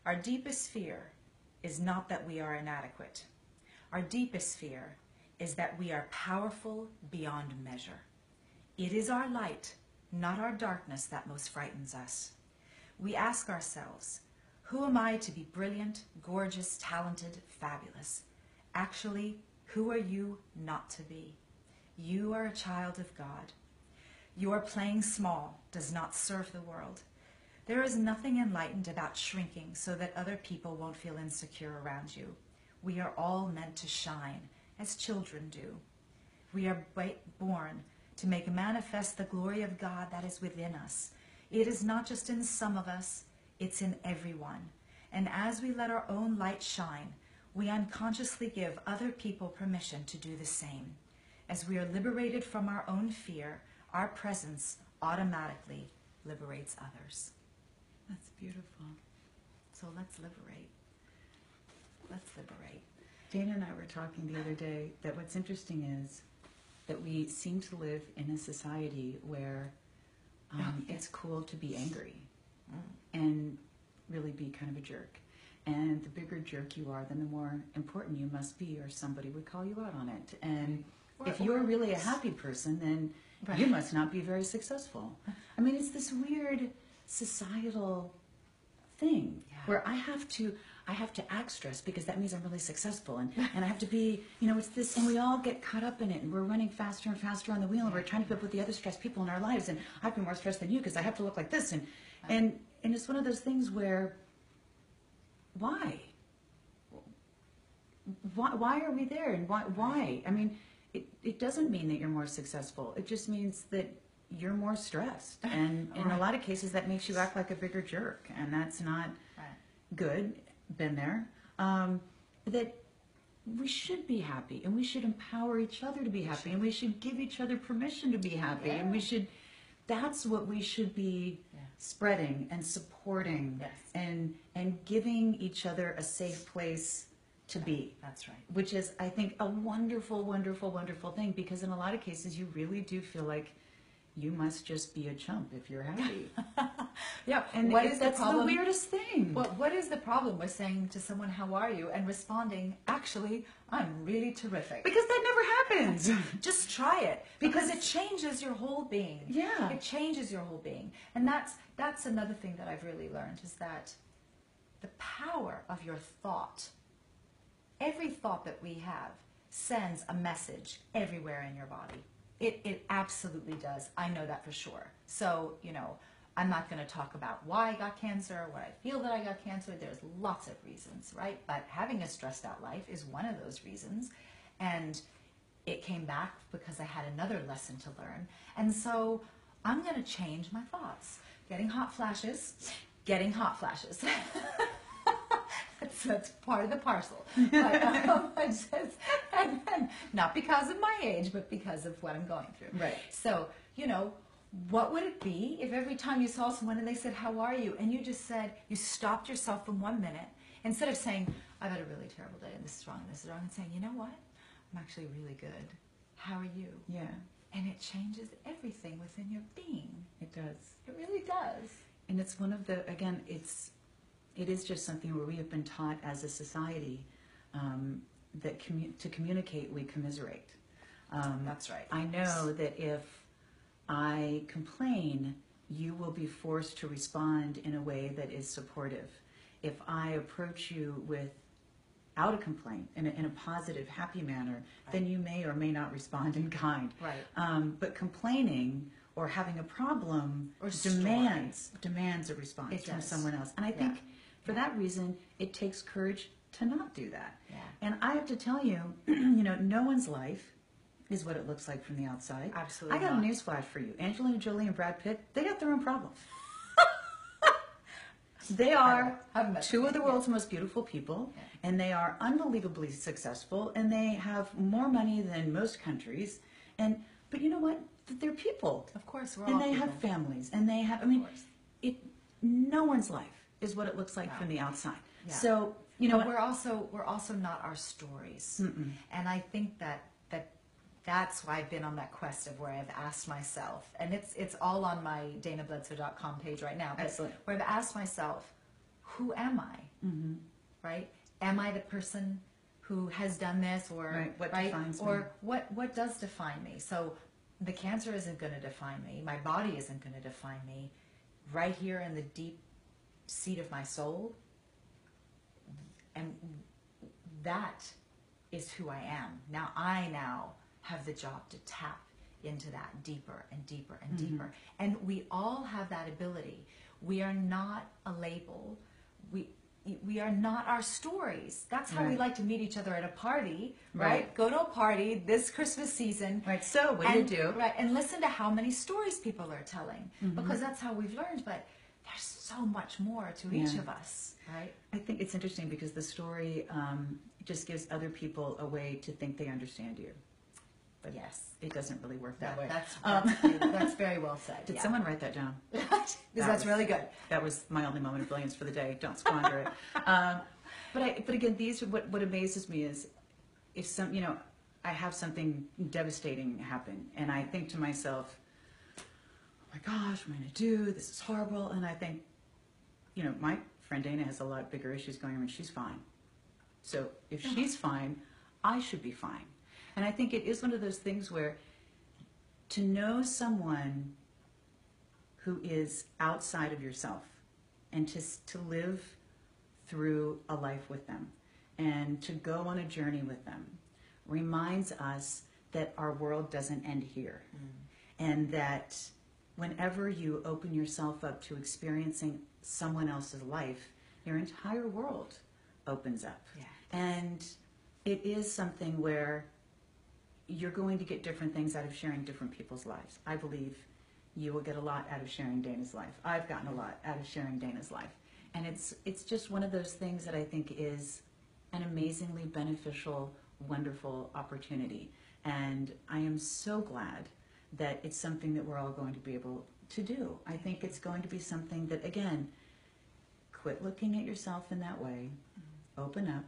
Our deepest fear is not that we are inadequate. Our deepest fear is that we are powerful beyond measure. It is our light, not our darkness, that most frightens us. We ask ourselves, who am I to be brilliant, gorgeous, talented, fabulous? Actually, who are you not to be? You are a child of God. Your playing small does not serve the world. There is nothing enlightened about shrinking so that other people won't feel insecure around you. We are all meant to shine, as children do. We are born to make manifest the glory of God that is within us. It is not just in some of us, it's in everyone. And as we let our own light shine, we unconsciously give other people permission to do the same. As we are liberated from our own fear, our presence automatically liberates others. That's beautiful. So let's liberate. Let's liberate. Dana and I were talking the other day that what's interesting is that we seem to live in a society where it's cool to be angry and really be kind of a jerk. And the bigger jerk you are, then the more important you must be, or somebody would call you out on it. And if you're really a happy person, then you must not be very successful. I mean, it's this weird societal thing where I have to act stressed because that means I'm really successful, and I have to be, you know, it's this, and we all get caught up in it, and we're running faster and faster on the wheel, and we're trying to keep up with the other stressed people in our lives, and I've been more stressed than you because I have to look like this, and it's one of those things where why are we there, and why? I mean, it doesn't mean that you're more successful. It just means that you're more stressed, and in a lot of cases that makes you act like a bigger jerk, and that's not good. Been there. That we should be happy, and we should empower each other to be happy, and we should give each other permission to be happy, and we should. That's what we should be spreading and supporting, and giving each other a safe place to be. That's right. Which is, I think, a wonderful, wonderful, wonderful thing, because in a lot of cases you really do feel like you must just be a chump if you're happy. Yeah. And What is the that's problem? the weirdest thing. What is the problem with saying to someone, how are you? And responding, actually, I'm really terrific. Because that never happens. Just try it. Because it changes your whole being. Yeah. It changes your whole being. And that's another thing that I've really learned is that the power of your thought, every thought that we have sends a message everywhere in your body. It absolutely does. I know that for sure. So, I'm not going to talk about why I got cancer, why I feel that I got cancer. There's lots of reasons, right? But having a stressed out life is one of those reasons. And it came back because I had another lesson to learn. And so I'm going to change my thoughts. Getting hot flashes. That's part of the parcel. But, and not because of my age, but because of what I'm going through. Right. So, what would it be if every time you saw someone and they said, how are you? And you just said, you stopped yourself for 1 minute, instead of saying, I've had a really terrible day and this is wrong and this is wrong, and saying, you know what? I'm actually really good. How are you? Yeah, And it changes everything within your being. it does. It really does. And it's one of the, again, it is just something where we have been taught as a society that to communicate, we commiserate. That's right. I know that if I complain, you will be forced to respond in a way that is supportive. If I approach you without a complaint, in a positive, happy manner, then you may or may not respond in kind. Right. But complaining or having a problem Or demands a response It from does. someone else. And I think for that reason, it takes courage to not do that. Yeah. And I have to tell you, no one's life is what it looks like from the outside. Absolutely I got not. a newsflash for you. Angelina Jolie and Brad Pitt, they got their own problems. They are Haven't met two them. of the world's most beautiful people, and they are unbelievably successful, and they have more money than most countries. But you know what? They're people. Of course, we're And all they people. have families, and they have, course. no one's life is what it looks like No. from the outside. Yeah. So, But we're also not our stories. Mm-mm. And I think that's why I've been on that quest of where I've asked myself, and it's all on my danabledsoe.com page right now. But Excellent. where I've asked myself, who am I? Mm-hmm. Right? Am I the person who has done this, or Right, what defines me? or what does define me? So the cancer isn't going to define me. My body isn't going to define me. Right here in the deep seat of my soul, and that is who I am. Now I have the job to tap into that deeper and deeper and Mm-hmm. deeper. And we all have that ability. We are not a label. We are not our stories. That's how we Right. like to meet each other at a party, right? Right. Go to a party this Christmas season. Right, so what do you do? Right, and listen to how many stories people are telling, Mm-hmm. because that's how we've learned. But there's so much more to each Yeah. of us, right? I think it's interesting because the story just gives other people a way to think they understand you. But Yes. it doesn't really work that way. That's very well said. Did yeah. someone write that down? That's really good. That was my only moment of brilliance for the day. Don't squander it. But again, what amazes me is if I have something devastating happen, and I think to myself, oh my gosh, what am I going to do? This is horrible. And I think, my friend Dana has a lot bigger issues going on, and she's fine. So if she's fine, I should be fine. And I think it is one of those things where to know someone who is outside of yourself and to live through a life with them and to go on a journey with them reminds us that our world doesn't end here. And that whenever you open yourself up to experiencing someone else's life, your entire world opens up. Yeah. And it is something where you're going to get different things out of sharing different people's lives. I believe you will get a lot out of sharing Dana's life. I've gotten a lot out of sharing Dana's life. And it's just one of those things that I think is an amazingly beneficial, wonderful opportunity. And I am so glad that it's something that we're all going to be able to do. I think it's going to be something that, again, quit looking at yourself in that way, open up,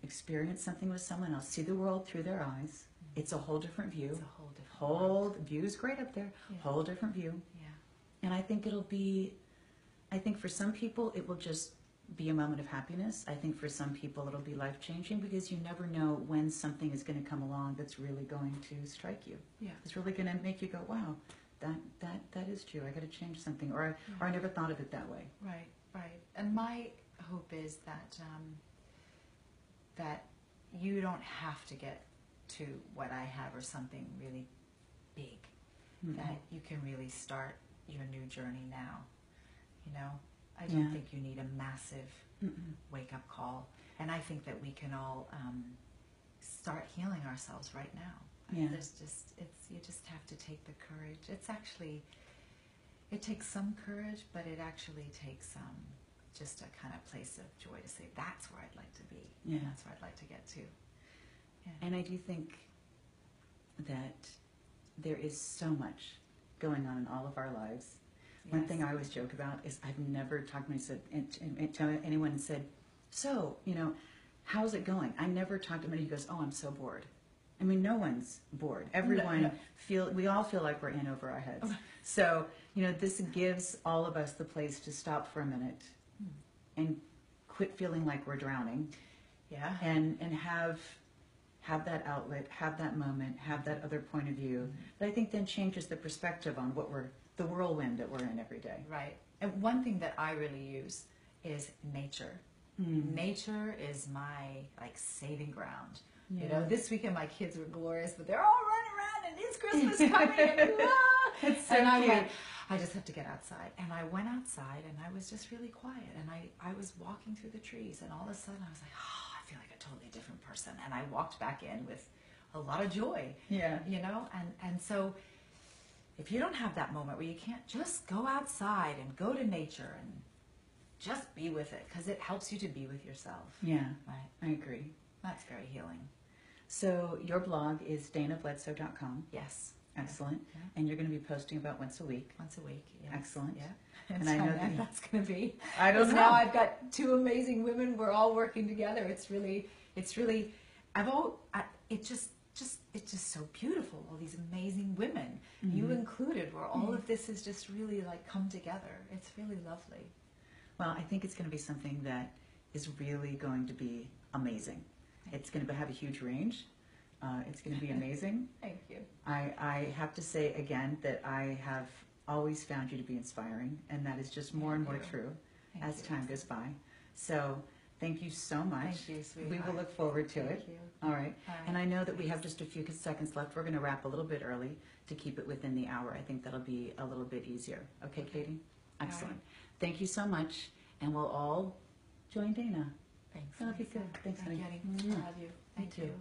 experience something with someone else, see the world through their eyes. It's a whole different view. It's a whole different Whole view's great up there. Yeah. Whole different view. Yeah. And I think I think for some people it will just be a moment of happiness. I think for some people it'll be life-changing because you never know when something is going to come along that's really going to strike you. Yeah. It's really going to make you go, wow, that is true. I got to change something, or I never thought of it that way. Right, right. And my hope is that that you don't have to get to what I have or something really big. Mm-hmm. That you can really start your new journey now. You know, I don't think you need a massive wake-up call. And I think that we can all start healing ourselves right now. Yeah. You just have to take the courage. It takes some courage, but it actually takes just a kind of place of joy to say, that's where I'd like to be. Yeah. And that's where I'd like to get to. Yeah. And I do think that there is so much going on in all of our lives. Yes. One thing I always joke about is I've never talked to anyone and said, so, how's it going? I never talked to anybody who goes, oh, I'm so bored. I mean, no one's bored. Everyone we all feel like we're in over our heads. So, this gives all of us the place to stop for a minute and quit feeling like we're drowning. Yeah. And have that outlet, have that moment, have that other point of view. That I think then changes the perspective on the whirlwind that we're in every day. Right. And one thing that I really use is nature. Nature is my saving ground. Yeah. This weekend my kids were glorious, but they're all running around and it's Christmas coming and It's so and I cute. went, I just have to get outside. And I went outside and I was just really quiet and I was walking through the trees and all of a sudden I was like, oh, I feel like a totally different person. And I walked back in with a lot of joy. Yeah. And so if you don't have that moment where you can't just go outside and go to nature and just be with it, because it helps you to be with yourself. Yeah, Right. I agree. That's very healing. So your blog is danabledsoe.com. Yes. Excellent. Yeah. And you're going to be posting about once a week. Once a week. Yes. Excellent. Yeah. And I know that that's going to be. I don't Because know. now I've got two amazing women. We're all working together. It's really. It's just so beautiful. All these amazing women, you included, where all of this has just really come together. It's really lovely. Well, I think it's going to be something that is really going to be amazing. It's going to have a huge range. It's going to be amazing. Thank you. I have to say again that I have always found you to be inspiring, and that is just more and more true as time goes by. So thank you so much. Thank you, sweetheart. We will look forward to it. Thank you. All right. All right. And I know that we have just a few seconds left. We're going to wrap a little bit early to keep it within the hour. I think that'll be a little bit easier. Okay, Katie? Excellent. right. Thank you so much, and we'll all join Dana. Thanks. That'll be good. Thanks, honey. I love you. Thank too. you.